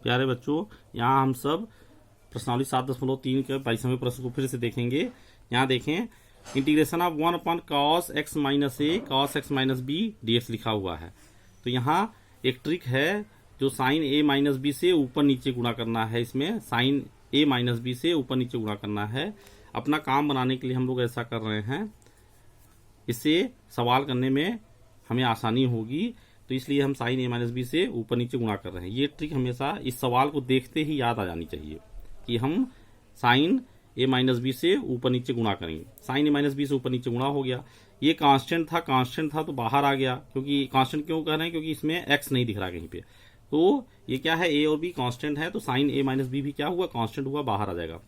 प्यारे बच्चों, यहाँ हम सब प्रश्नावली 7.3 के 22वें प्रश्न को फिर से देखेंगे। यहाँ देखें, integration of 1 upon cos x minus a cos x minus b dx लिखा हुआ है। तो यहाँ एक ट्रिक है, जो साइन ए माइनस बी से ऊपर नीचे गुणा करना है। इसमें साइन ए माइनस बी से ऊपर नीचे गुणा करना है। अपना काम बनाने के लिए हम लोग ऐसा कर रहे हैं, इससे सवाल करने में हमें आसानी होगी, तो इसलिए हम साइन ए माइनस बी से ऊपर नीचे गुणा कर रहे हैं। ये ट्रिक हमेशा इस सवाल को देखते ही याद आ जानी चाहिए कि हम साइन ए माइनस बी से ऊपर नीचे गुणा करेंगे। साइन ए माइनस बी से ऊपर नीचे गुणा हो गया। ये कांस्टेंट था तो बाहर आ गया, क्योंकि कांस्टेंट क्यों कह रहे हैं, क्योंकि इसमें एक्स नहीं दिख रहा कहीं पे। तो ये क्या है, ए और बी कांस्टेंट है, तो साइन ए माइनस बी भी क्या हुआ, कांस्टेंट हुआ, बाहर आ जाएगा।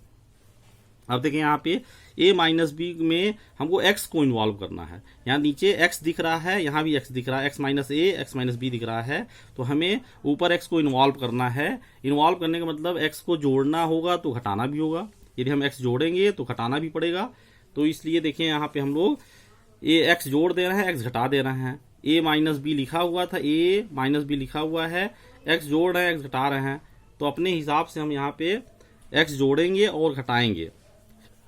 अब देखें यहाँ पे a माइनस बी में हमको x को इन्वॉल्व करना है। यहाँ नीचे x दिख रहा है, यहाँ भी x दिख रहा है, x माइनस ए एक्स माइनस बी दिख रहा है। तो हमें ऊपर x को इन्वॉल्व करना है। इन्वॉल्व करने का मतलब x को जोड़ना होगा तो घटाना भी होगा। यदि हम x जोड़ेंगे तो घटाना भी पड़ेगा। तो इसलिए देखें यहाँ पे हम लोग x जोड़ दे रहे हैं, x घटा दे रहे हैं। a माइनस बी लिखा हुआ था, a माइनस बी लिखा हुआ है, x जोड़ रहे हैं, x घटा रहे हैं। तो अपने हिसाब से हम यहाँ पे x जोड़ेंगे और घटाएंगे।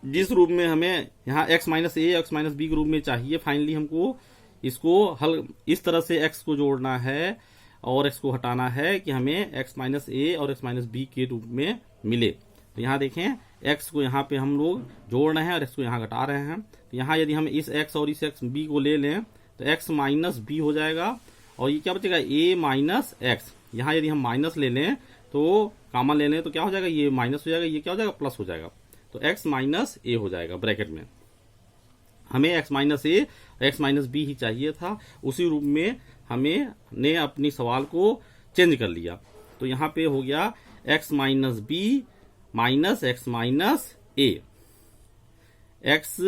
जिस रूप में हमें यहाँ x माइनस ए एक्स माइनस बी के रूप में चाहिए, फाइनली हमको इसको हल इस तरह से x को जोड़ना है और x को हटाना है कि हमें x माइनस ए और x माइनस बी के रूप में मिले। तो यहाँ देखें, x को यहाँ पे हम लोग जोड़ रहे हैं और x को यहाँ घटा रहे हैं। तो यहाँ यदि हम इस x और इस x b को ले लें तो x माइनस बी हो जाएगा, और ये क्या बचेगा, a माइनस एक्स। यहाँ यदि हम माइनस ले लें तो कॉमन ले लें तो क्या हो जाएगा, ये माइनस हो जाएगा, ये क्या हो जाएगा, प्लस हो जाएगा। तो x माइनस ए हो जाएगा ब्रैकेट में। हमें x माइनस ए एक्स माइनस बी ही चाहिए था, उसी रूप में हमने अपनी सवाल को चेंज कर लिया। तो यहाँ पे हो गया x minus b minus x minus a. x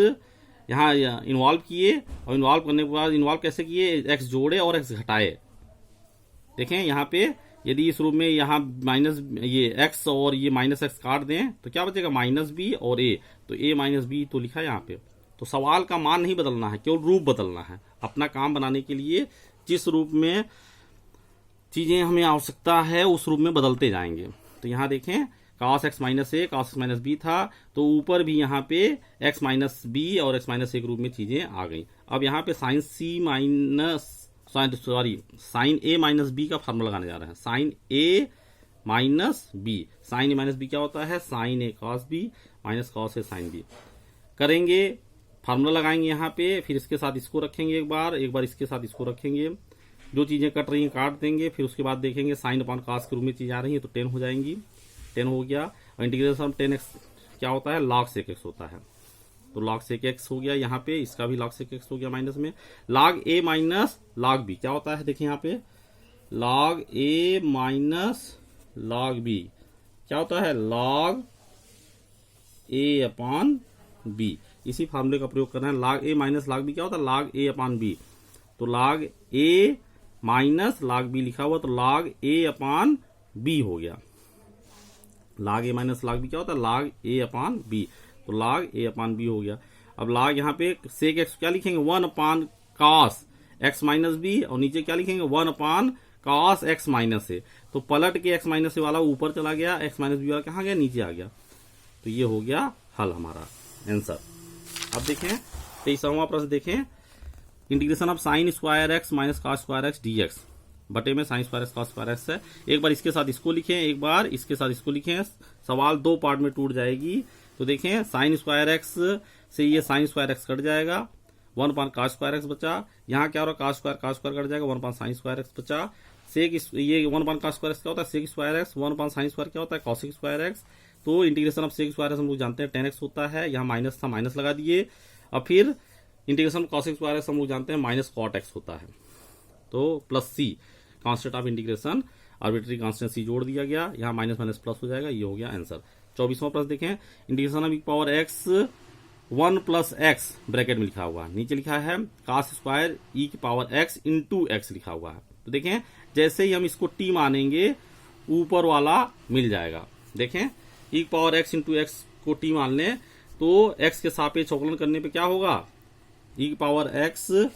यहाँ इन्वॉल्व किए, और इन्वॉल्व करने के बाद इन्वॉल्व कैसे किए, x जोड़े और x घटाए। देखें यहाँ पे यदि इस रूप में यहाँ माइनस ये x और ये माइनस एक्स काट दें तो क्या बचेगा, माइनस बी और a। तो a माइनस बी तो लिखा है यहाँ पे। तो सवाल का मान नहीं बदलना है, केवल रूप बदलना है। अपना काम बनाने के लिए जिस रूप में चीजें हमें आवश्यकता है उस रूप में बदलते जाएंगे। तो यहाँ देखें, cos x माइनस ए cos x माइनस बी था, तो ऊपर भी यहाँ पे x माइनस बी और x माइनस ए के रूप में चीजें आ गई। अब यहाँ पे साइन ए माइनस बी का फार्मूला लगाने जा रहे हैं। साइन ए माइनस बी, साइन ए माइनस बी क्या होता है, sign A cos B minus cos A sine B. करेंगे, फार्मूला लगाएंगे यहाँ पे, फिर इसके साथ इसको रखेंगे एक बार इसके साथ इसको रखेंगे। जो चीजें कट रही हैं काट देंगे, फिर उसके बाद देखेंगे साइन अपॉन कॉस के रूप में चीजें आ रही है तो 10 हो जाएंगी। 10 हो गया, और इंटीग्रेशन 10x क्या होता है, log sec x होता है। तो log sec x हो गया, यहाँ पे इसका भी log sec x हो गया माइनस में। log a minus log b क्या होता है, देखिए यहाँ पे log a minus log b क्या होता है, log a अपॉन b। इसी फार्मूले का प्रयोग करना है। log a minus log b क्या होता है, log a अपॉन b। तो log a minus log b लिखा हुआ, तो log a अपॉन b हो गया। log a minus log b क्या होता है, log a अपॉन b। तो log a अपॉन b हो गया। अब log यहाँ पे sec x क्या लिखेंगे, 1 upon cos x minus b, और नीचे क्या लिखेंगे, 1 upon cos x minus a। तो पलट के x माइनस a वाला ऊपर चला गया, x माइनस b वाला कहाँ गया, नीचे आ गया। तो ये हो गया हल हमारा आंसर। अब देखें 23वां प्रश्न देखें, integration of sine square x minus cos square x dx बटे में sine square x cos square x है। एक बार इसके साथ इसको लिखें, एक बार इसके साथ इसको लिखें, सवाल दो पार्ट में टूट जाएगी। तो देखें, साइन स्क्वायर एक्स से ये साइन स्क्वायर एक्स कट जाएगा, 1 अपॉन कॉस स्क्वायर एक्स बचा। यहाँ क्या हो रहा है, कॉस स्क्वायर कट जाएगा, 1 अपॉन साइन स्क्वायर एक्स बचा। सेक ये 1 अपॉन कॉस स्क्वायर एक्स क्या होता है, sec square x. 1 upon sine square क्या होता है, कॉसेक स्क्वायर एक्स। तो integration of sec square x हम लोग जानते हैं 10x होता है। यहाँ माइनस था, माइनस लगा दिए। और फिर इंटीग्रेशन कॉसेक स्क्वायर एक्स हम लोग जानते हैं माइनस कॉट एक्स होता है। तो plus c constant of integration, arbitrary constant c जोड़ दिया गया, यहाँ माइनस माइनस प्लस हो जाएगा। ये हो गया आंसर। 24वां प्रश्न देखें, integration of e power x 1 plus x bracket में लिखा हुआ है, नीचे लिखा है cos स्क्वायर e की पावर x इंटू एक्स लिखा हुआ है। तो देखें, जैसे ही हम इसको t मानेंगे ऊपर वाला मिल जाएगा। देखें, e की पावर x इंटू एक्स को t मान लें तो x के सापेक्ष अवकलन करने पे क्या होगा, e की पावर x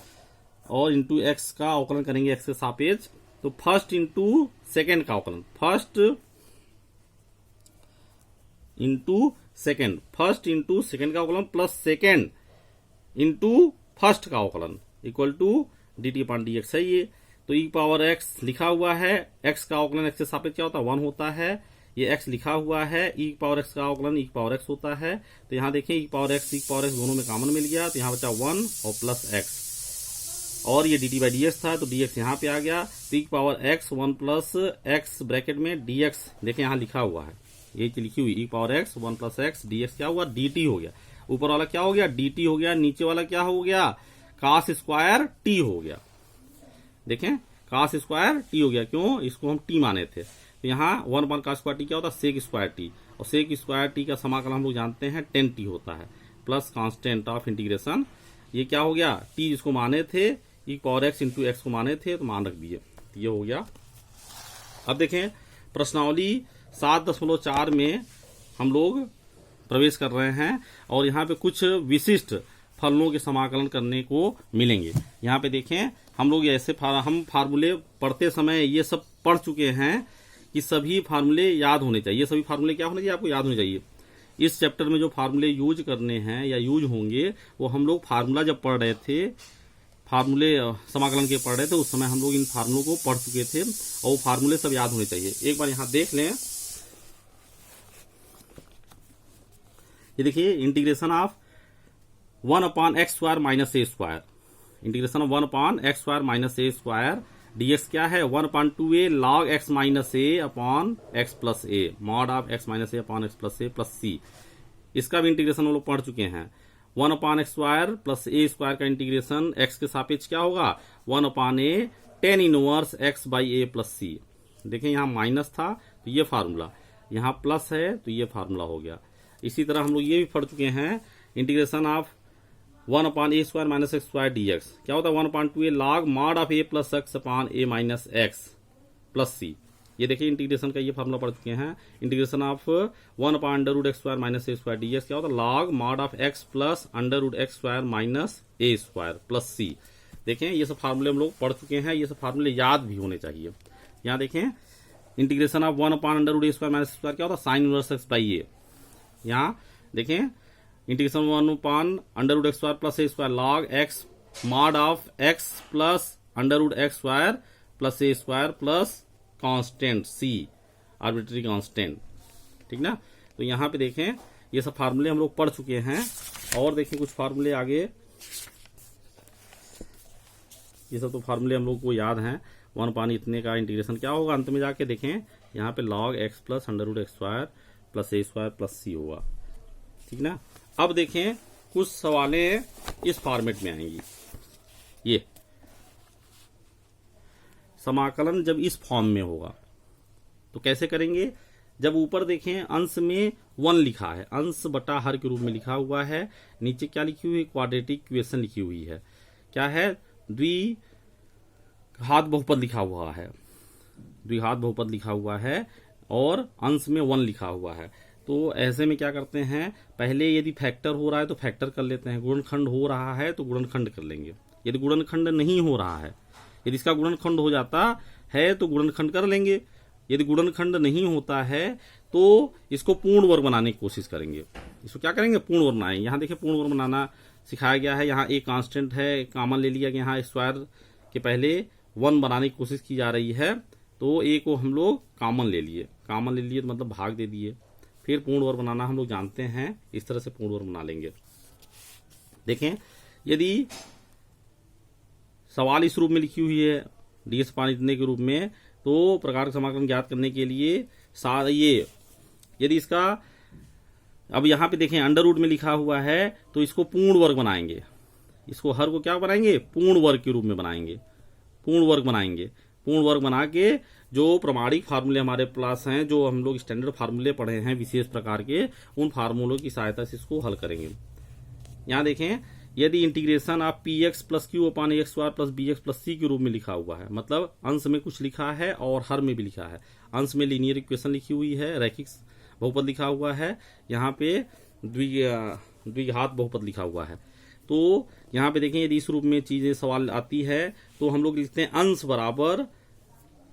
और इंटू एक्स का अवकलन करेंगे x के सापेक्ष, तो फर्स्ट इंटू सेकेंड का अवकलन, first into second, first into second का अवकलन प्लस सेकेंड इंटू फर्स्ट का अवकलन इक्वल टू dt अपॉन dx है ये। तो e पावर x लिखा हुआ है, x का अवकलन x के सापेक्ष क्या होता है 1 होता है, ये x लिखा हुआ है, e पावर x का अवकलन e पावर x होता है। तो यहाँ देखें e पावर x दोनों में कॉमन मिल गया, तो यहाँ बचा 1 और प्लस x, और ये dt बाई dx था तो dx यहाँ पे आ गया। तो e power x 1 plus x bracket में dx देखें यहाँ लिखा हुआ है, ये लिखी हुई e power x 1 plus x dx क्या हुआ dt हो गया, ऊपर वाला क्या हो गया dt हो गया, नीचे वाला क्या हो गया cos स्क्वायर t हो गया। देखें cos स्क्वायर t हो गया, क्यों, इसको हम t माने थे। तो यहाँ 1 अपॉन cos स्क्वायर t क्या होता है सेक स्क्वायर t, और सेक स्क्वायर t का समाकलन हम लोग जानते हैं 10t होता है, प्लस कांस्टेंट ऑफ इंटीग्रेशन, ये क्या हो गया t जिसको माने थे e power x into x को माने थे तो मान रख दिए, ये हो गया। अब देखें प्रश्नावली 7.4 में हम लोग प्रवेश कर रहे हैं, और यहाँ पे कुछ विशिष्ट फलनों के समाकलन करने को मिलेंगे। यहाँ पे देखें हम लोग ऐसे हम फार्मूले पढ़ते समय ये सब पढ़ चुके हैं कि सभी फार्मूले याद होने चाहिए, सभी फार्मूले क्या होने चाहिए आपको याद होने चाहिए। इस चैप्टर में जो फार्मूले यूज करने हैं या यूज होंगे वो हम लोग फार्मूला जब पढ़ रहे थे, फार्मूले समाकलन के पढ़ रहे थे उस समय हम लोग इन फार्मूलों को पढ़ चुके थे, और वो फार्मूले सब याद होने चाहिए। एक बार यहाँ देख लें, ये देखिए integration of 1 upon x square minus a square, integration of 1 upon x square minus a square dx क्या है 1 upon 2a log x minus a upon x plus a, mod of x minus a upon x plus a plus c. इसका भी integration हम लोग पढ़ चुके हैं। 1 upon x square plus a square का इंटीग्रेशन x के सापेक्ष क्या होगा 1 upon a tan inverse x by a plus c. देखें यहाँ माइनस था तो ये फार्मूला, यहाँ प्लस है तो ये फार्मूला हो गया। इसी तरह हम लोग ये भी पढ़ चुके हैं integration of 1 upon a square minus x square dx क्या होता है 1 upon 2a log mod of a plus x upon a minus x plus c. ये देखिए इंटीग्रेशन का ये फार्मूला पढ़ चुके हैं। Integration of 1 upon under root x square minus a square dx क्या होता है log mod of x plus under root x square minus a square plus c. देखें ये सब फार्मूले हम लोग पढ़ चुके हैं, ये सब फार्मूले याद भी होने चाहिए। यहाँ देखें integration of 1 upon under root a square minus square क्या होता है sine inverse x by a. यहाँ देखें integration 1 upon under root x square plus a square log x mod of x plus under root x square plus a square plus constant c arbitrary constant, ठीक ना। तो यहाँ पे देखें ये सब फार्मूले हम लोग पढ़ चुके हैं, और देखें कुछ फार्मूले आगे, ये सब तो फार्मूले हम लोग को याद हैं। 1 अपॉन इतने का इंटीग्रेशन क्या होगा अंत में जाके देखें यहाँ पे log x plus under root x square plus a square plus c होगा, ठीक ना। अब देखें कुछ सवालें इस फॉर्मेट में आएंगी। ये समाकलन जब इस फॉर्म में होगा तो कैसे करेंगे, जब ऊपर देखें अंश में 1 लिखा है, अंश बटा हर के रूप में लिखा हुआ है, नीचे क्या लिखी हुई है क्वाड्रेटिक इक्वेशन लिखी हुई है, क्या है द्विघात बहुपद लिखा हुआ है, द्विघात बहुपद लिखा हुआ है, और अंश में 1 लिखा हुआ है। तो ऐसे में क्या करते हैं, पहले यदि फैक्टर हो रहा है तो फैक्टर कर लेते हैं, गुणनखंड हो रहा है तो गुणनखंड कर लेंगे। यदि गुणनखंड नहीं हो रहा है, यदि इसका गुणनखंड हो जाता है तो गुणनखंड कर लेंगे, यदि गुणनखंड नहीं होता है तो इसको पूर्ण वर्ग बनाने की कोशिश करेंगे। इसको क्या करेंगे पूर्ण वर्ग बनाएंगे। यहाँ देखिए पूर्ण वर्ग बनाना सिखाया गया है, यहाँ एक कांस्टेंट है कॉमन ले लिया गया, यहाँ स्क्वायर के पहले 1 बनाने की कोशिश की जा रही है, तो ए को हम लोग कॉमन ले लिए, कॉमन ले लिए तो मतलब भाग दे दिए, फिर पूर्ण वर्ग बनाना हम लोग जानते हैं, इस तरह से पूर्ण वर्ग बना लेंगे। देखें यदि सवाल इस रूप में लिखी हुई है ds पान इतने के रूप में, तो प्रकार का समाकलन ज्ञात करने के लिए ये यदि इसका अब यहाँ पे देखें अंडर रूट में लिखा हुआ है तो इसको पूर्ण वर्ग बनाएंगे, इसको हर को क्या बनाएंगे पूर्ण वर्ग के रूप में बनाएंगे, पूर्ण वर्ग बनाएंगे। पूर्ण वर्ग बना के जो प्रमाणिक फार्मूले हमारे पास हैं, जो हम लोग स्टैंडर्ड फार्मूले पढ़े हैं विशेष प्रकार के, उन फार्मूलों की सहायता से इसको हल करेंगे। यहाँ देखें यदि इंटीग्रेशन आप p x plus q upon x square plus b x plus c के रूप में लिखा हुआ है, मतलब अंश में कुछ लिखा है और हर में भी लिखा है। अंश में लीनियर इक्वेशन लिखी हुई है, रैखिक बहुपद लिखा हुआ है, यहाँ पे द्विघात बहुपद लिखा हुआ है। तो यहाँ पे देखें यदि इस रूप में चीजें सवाल आती है तो हम लोग लिखते हैं अंश बराबर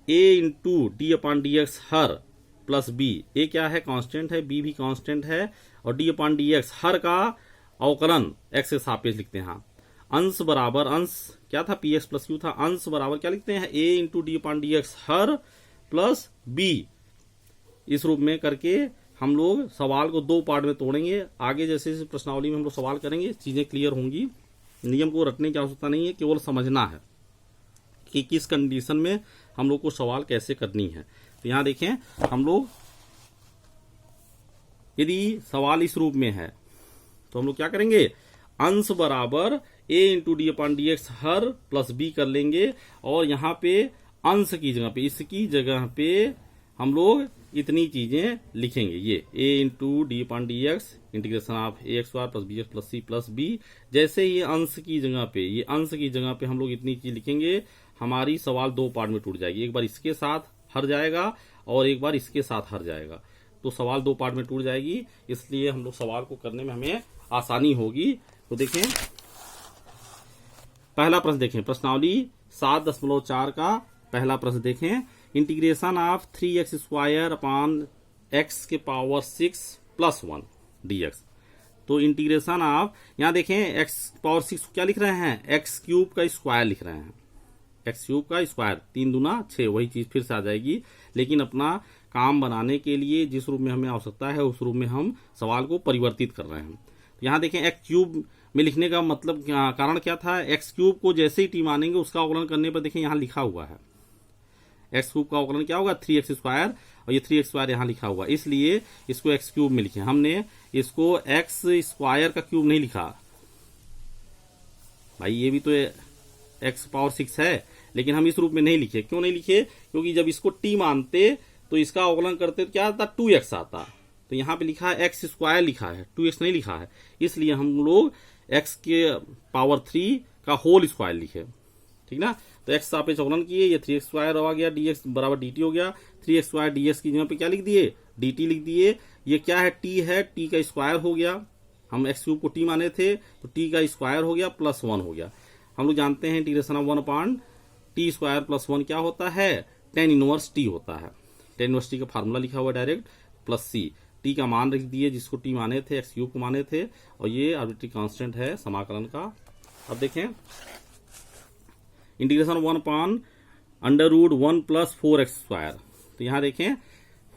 a into d upon d x हर प्लस बी, ए क्या है कांस्टेंट है, बी भी कांस्टेंट है, और डी अपॉन डी एक्स हर का अवकलन एक्स के सापेक्ष लिखते हैं। अंश बराबर, अंश क्या था पी एक्स प्लस क्यू था, अंश बराबर क्या लिखते हैं a into d upon d x हर प्लस बी। इस रूप में करके हम लोग सवाल को दो पार्ट में तोड़ेंगे। आगे जैसे जैसे प्रश्नावली में हम लोग सवाल करेंगे चीजें क्लियर होंगी। नियम को रटने की आवश्यकता नहीं है, केवल समझना है कि किस कंडीशन में हम लोग को सवाल कैसे करनी है। तो यहां देखें, हम लोग यदि सवाल इस रूप में है तो हम लोग क्या करेंगे, अंश बराबर a into d upon d x हर प्लस बी कर लेंगे, और यहां पे अंश की जगह पे, इसकी जगह पे हम लोग इतनी चीजें लिखेंगे, ये a into d upon d x integration of a x वार plus b x plus c plus b. जैसे ही अंश की जगह पे, ये अंश की जगह पे हम लोग इतनी चीज लिखेंगे, हमारी सवाल दो पार्ट में टूट जाएगी। एक बार इसके साथ हर जाएगा और एक बार इसके साथ हर जाएगा, तो सवाल दो पार्ट में टूट जाएगी। इसलिए हम लोग सवाल को करने में हमें आसानी होगी। तो देखें पहला प्रश्न, देखें प्रश्नावली 7.4 का पहला प्रश्न देखें, integration of 3x square upon x के पावर 6 प्लस 1 dx। तो इंटीग्रेशन ऑफ, यहां देखें x पावर 6 क्या लिख रहे हैं, x क्यूब का स्क्वायर लिख रहे हैं, x क्यूब का स्क्वायर 3 दूना 6, वही चीज फिर से आ जाएगी। लेकिन अपना काम बनाने के लिए जिस रूप में हमें आवश्यकता है उस रूप में हम सवाल को परिवर्तित कर रहे हैं। तो यहां देखें x क्यूब में लिखने का मतलब कारण क्या था, x क्यूब को जैसे ही टी मानेंगे उसका अवकलन करने पर देखें यहां लिखा हुआ है एक्स क्यूब का अवकलन क्या होगा 3x स्क्वायर, और ये 3x स्क्वायर यहां लिखा हुआ, इसलिए इसको एक्स क्यूब में लिखे। हमने इसको एक्स स्क्वायर का क्यूब नहीं लिखा भाई, ये भी तो एक्स पावर 6 है, लेकिन हम इस रूप में नहीं लिखे। क्यों नहीं लिखे, क्योंकि जब इसको टी मानते तो इसका अवकलन करते तो क्या आता 2x आता, तो यहां पे लिखा है एक्स स्क्वायर लिखा है, 2x नहीं लिखा है, इसलिए हम लोग x के पावर 3 का होल स्क्वायर लिखे, ठीक ना। तो x सापेक्ष अवकलन किए, ये 3x स्क्वायर आ गया, dx बराबर dt हो गया, 3x स्क्वायर dx की जगह पे क्या लिख दिए dt लिख दिए। ये क्या है, t है, t का स्क्वायर हो गया, हम x क्यूब को t माने थे तो t का स्क्वायर हो गया प्लस 1 हो गया। हम लोग जानते हैं integration of 1 upon t square plus 1 क्या होता है, tan इनवर्स t होता है। tan इनवर्स t का फार्मूला लिखा हुआ डायरेक्ट, प्लस c, t का मान लिख दिए जिसको t माने थे, x क्यूब को माने थे, और ये आर्बिट्ररी कांस्टेंट है समाकलन का। अब देखें integration 1 upon under root 1 plus 4x square. तो यहां देखें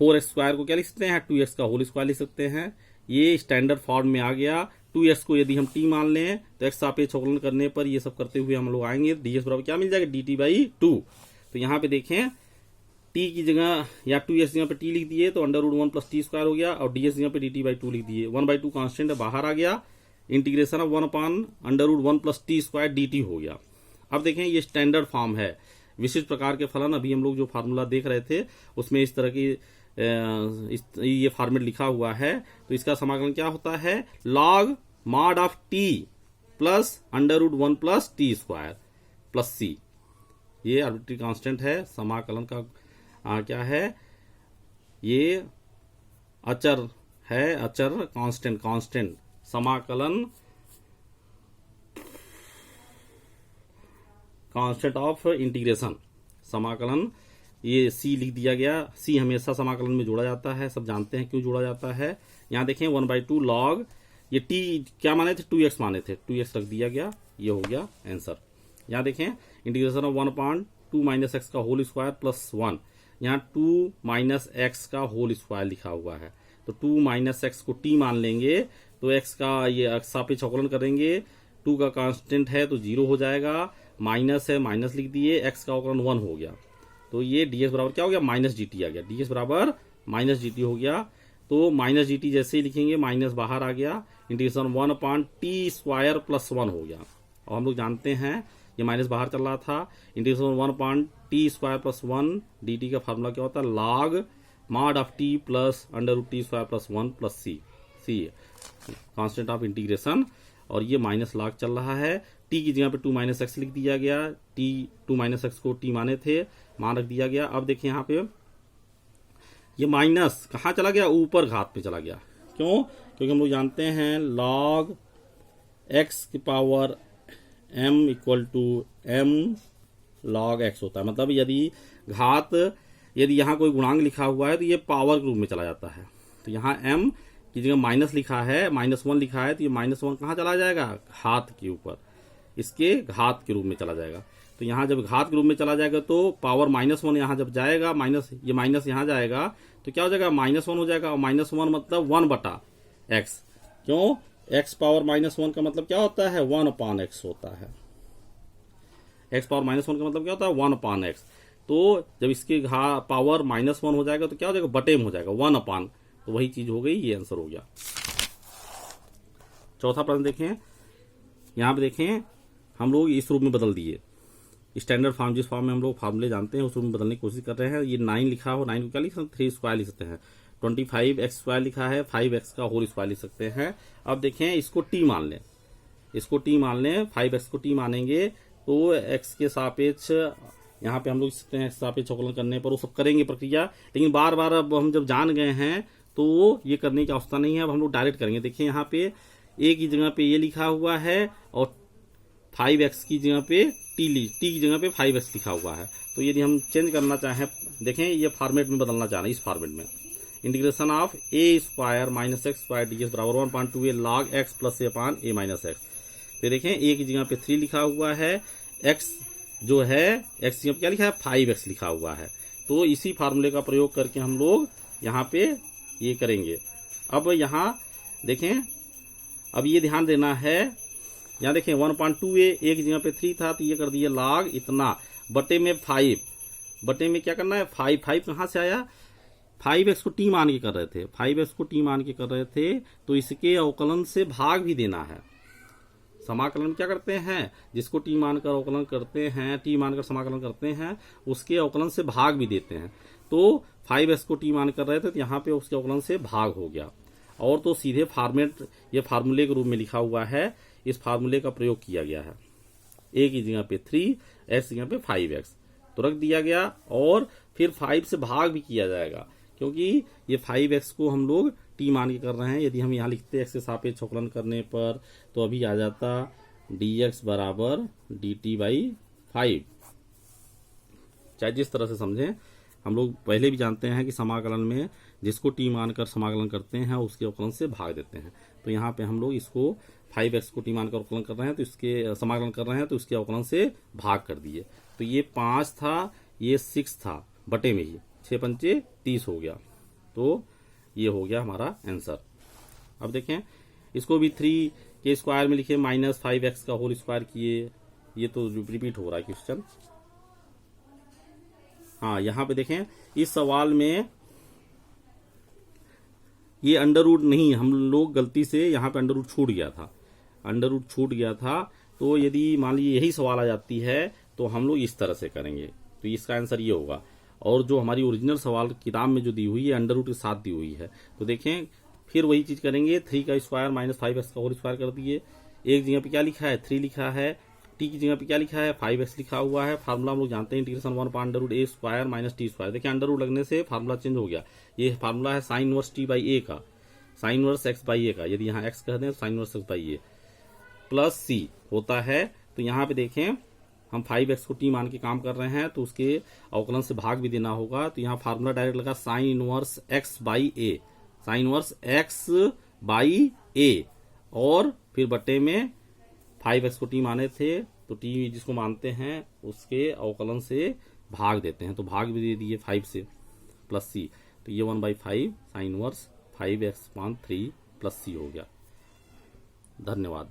4x स्क्वायर को क्या लिख सकते हैं, 2x का होल स्क्वायर लिख सकते हैं। ये स्टैंडर्ड फॉर्म में आ गया। 2x को यदि हम t मान लें तो x सापेक्ष अवकलन करने पर ये सब करते हुए हम लोग आएंगे, dx बराबर क्या मिल जाएगा dt/2। तो यहाँ पे देखें t की जगह या 2x जगह पे t लिख दिए तो under root 1 plus t square हो गया, और ds जगह पे dt/2 लिख दिए, 1/2 कांस्टेंट बाहर आ गया, integration of 1 upon under root 1 plus t square dt हो गया। अब देखें ये स्टैंडर्ड फॉर्म है, विशिष्ट प्रकार के फलन अभी हम लोग जो फार्मूला देख रहे थे उसमें इस तरह की ये फॉर्मेट लिखा हुआ है। तो इसका समाकलन क्या होता है, log mod of t plus under root 1 plus t square plus c। ये आर्बिट्ररी कांस्टेंट है, समाकलन का क्या है, ये अचर है, अचर कांस्टेंट समाकलन कांस्टेंट ऑफ इंटीग्रेशन, समाकलन ये c लिख दिया गया। c हमेशा समाकलन में जोड़ा जाता है, सब जानते हैं क्यों जोड़ा जाता है। यहाँ देखें 1/2 log, ये t क्या माने थे 2x माने थे, 2x रख दिया गया, ये हो गया आंसर। यहाँ देखें integration of 1 upon 2 minus x का होल स्क्वायर प्लस 1, यहाँ 2 माइनस एक्स का होल स्क्वायर लिखा हुआ है, तो 2 माइनस एक्स को t मान लेंगे तो x का ये सापेक्ष अवकलन करेंगे, 2 का कांस्टेंट है तो 0 हो जाएगा, माइनस है माइनस लिख दिए, x का अवकलन 1 हो गया, तो ये ds बराबर क्या हो गया माइनस gt आ गया, ds बराबर माइनस gt हो गया। तो माइनस gt जैसे ही लिखेंगे माइनस बाहर आ गया, integration 1 upon t square plus 1 हो गया। और हम लोग जानते हैं ये माइनस बाहर चल रहा था, integration 1 upon t square plus 1 dt का फार्मूला क्या होता है, log mod of t plus under root t square plus 1 plus c constant of integration. और ये माइनस लॉग चल रहा है, t की जगह पे 2 माइनस एक्स लिख दिया गया, 2 माइनस एक्स को t माने थे, मान रख दिया गया। अब देखिए यहाँ पे ये माइनस कहाँ चला गया, ऊपर घात पे चला गया, क्यों, क्योंकि हम लोग जानते हैं log x की power m equal to m log x होता है। मतलब यदि घात यदि यहाँ कोई गुणांक लिखा हुआ है तो ये पावर के रूप में चला जाता है। तो यहाँ m की जगह माइनस लिखा है, -1 लिखा है, तो ये -1 कहाँ चला जाएगा, घात के ऊपर, इसके घात के रूप में चला जाएगा। तो यहाँ जब घात के रूप में चला जाएगा तो पावर -1 यहाँ जब जाएगा, ये माइनस यहाँ जाएगा तो क्या हो जाएगा, -1 हो जाएगा। और -1 मतलब 1/x, क्यों, x पावर -1 का मतलब क्या होता है, 1/x होता है। x पावर -1 का मतलब क्या होता है, 1/x। तो जब इसके पावर -1 हो जाएगा तो क्या हो जाएगा, बटे में हो जाएगा, 1/। तो वही चीज हो गई, ये आंसर हो गया। चौथा प्रश्न देखें, यहाँ पे देखें हम लोग इस रूप में बदल दिए, स्टैंडर्ड फॉर्म, जिस फॉर्म में हम लोग फार्मूले जानते हैं उस रूप में बदलने की कोशिश कर रहे हैं। ये 9 लिखा हो, 9 को क्या लिख सकते हैं, 3 स्क्वायर लिख सकते हैं। 25x² लिखा है, 5x का होल स्क्वायर लिख सकते हैं। अब देखें इसको t मान लें, इसको t मान लें, 5x को t मानेंगे तो x के सापेक्ष यहाँ पे हम लोग सकते हैं, सापेक्ष अवकलन करने पर वो सब करेंगे प्रक्रिया, लेकिन बार बार अब हम जब जान गए हैं तो ये करने की आवश्यकता नहीं है। अब हम लोग डायरेक्ट करेंगे। देखिए यहाँ पे a की जगह पे ये लिखा हुआ है और 5x की जगह पे t की जगह पे 5x लिखा हुआ है। तो यदि हम चेंज करना चाहें, देखें ये फॉर्मेट में बदलना चाह रहे हैं, इस फॉर्मेट में integration of a² -x² ds बराबर 1/2a log x plus a minus x। तो देखें a की जगह पे 3 लिखा हुआ है, x जो है x की जगह पे क्या लिखा है, 5x लिखा हुआ है। तो इसी फार्मूले का प्रयोग करके हम लोग यहाँ पे ये करेंगे। अब यहाँ देखें, अब ये ध्यान देना है, यहाँ देखें 1/2a, a की जगह पे 3 था तो ये कर दिया log इतना, बटे में 5, बटे में क्या करना है, 5 कहाँ से आया, 5x को t मान के कर रहे थे, 5x को t मान के कर रहे थे, तो इसके अवकलन से भाग भी देना है। समाकलन क्या करते हैं, जिसको t मानकर अवकलन करते हैं, t मानकर समाकलन करते हैं, उसके अवकलन से भाग भी देते हैं। तो 5x को t मान कर रहे थे तो यहाँ पे उसके अवकलन से भाग हो गया, और तो सीधे फॉर्मेट, ये फार्मूले के रूप में लिखा हुआ है, इस फार्मूले का प्रयोग किया गया है। a की जगह पे 3, x की जगह पे 5x तो रख दिया गया, और फिर 5 से भाग भी किया जाएगा, क्योंकि ये 5x को हम लोग t मान के कर रहे हैं। यदि हम यहाँ लिखते x के सापेक्ष अवकलन करने पर तो अभी आ जाता dx बराबर dt/5। चाहे जिस तरह से समझें, हम लोग पहले भी जानते हैं कि समाकलन में जिसको t मानकर समाकलन करते हैं उसके अवकलन से भाग देते हैं। तो यहाँ पे हम लोग इसको 5x को t मानकर अवकलन कर रहे हैं तो इसके समाकलन कर रहे हैं तो इसके अवकलन से भाग कर दिए। तो ये 5 था, ये 6 था, बटे में ही 6 पंचे 30 हो गया। तो ये हो गया हमारा आंसर। अब देखें इसको भी 3 के स्क्वायर में लिखे, -5x का होल स्क्वायर किए, ये तो रिपीट हो रहा है क्वेश्चन। हाँ, यहाँ पे देखें इस सवाल में ये अंडर रूट नहीं, हम लोग गलती से यहाँ पे अंडर रूट छूट गया था, अंडर रूट छूट गया था। तो यदि मान लीजिए यही सवाल आ जाती है तो हम लोग इस तरह से करेंगे, तो इसका आंसर ये होगा। और जो हमारी ओरिजिनल सवाल किताब में जो दी हुई है अंडर रूट के साथ दी हुई है, तो देखें फिर वही चीज करेंगे, 3 का स्क्वायर -5x का होल स्क्वायर कर दिए। एक जगह पे क्या लिखा है, 3 लिखा है, t की जगह पे क्या लिखा है, 5x लिखा हुआ है। फार्मूला हम लोग जानते हैं, इंटीग्रेशन 1/√a² - t²। देखिए अंडर रूट लगने से फार्मूला चेंज हो गया। ये फार्मूला है sin इनवर्स t/a का, sin इनवर्स x/a का, यदि यहाँ x कह दें sin inverse x/a plus c होता है। तो यहाँ पे देखें हम 5x को t मान के काम कर रहे हैं तो उसके अवकलन से भाग भी देना होगा। तो यहाँ फार्मूला डायरेक्ट लगा sin inverse x/a, sin inverse x/a, और फिर बटे में 5x को t माने थे तो t जिसको मानते हैं उसके अवकलन से भाग देते हैं, तो भाग भी दे दिए 5 से, प्लस c। तो ये 1/5 sin inverse 5x/3 plus c हो गया। धन्यवाद।